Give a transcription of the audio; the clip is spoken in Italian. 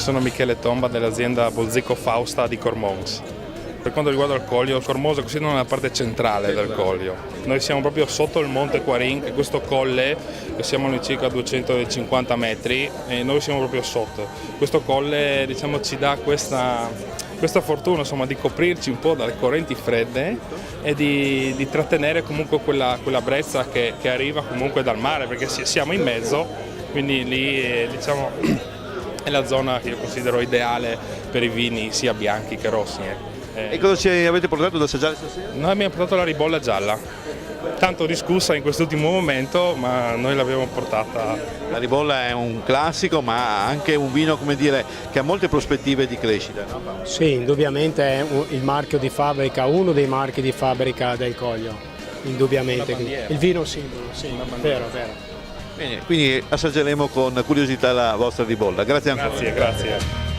sono Michele Tomba dell'azienda Bolzico Fausta di Cormons. Per quanto riguarda il Collio, Cormons è considerato nella parte centrale del Collio. Noi siamo proprio sotto il Monte Quarin, che è questo colle, che siamo all'incirca 250 metri, e noi siamo proprio sotto. Questo colle, diciamo, ci dà questa fortuna, insomma, di coprirci un po' dalle correnti fredde e di trattenere comunque quella brezza che arriva comunque dal mare, perché siamo in mezzo, quindi lì diciamo è la zona che io considero ideale per i vini sia bianchi che rossi. E cosa ci avete portato da assaggiare stasera? Noi abbiamo portato la ribolla gialla, tanto discussa in quest'ultimo momento, ma noi l'abbiamo portata. La ribolla è un classico, ma anche un vino, come dire, che ha molte prospettive di crescita, no? Sì, indubbiamente è il marchio di fabbrica, uno dei marchi di fabbrica del Collio, indubbiamente. Il vino simbolo, sì, vero, vero. Bene, quindi assaggeremo con curiosità la vostra ribolla. Grazie ancora. Grazie.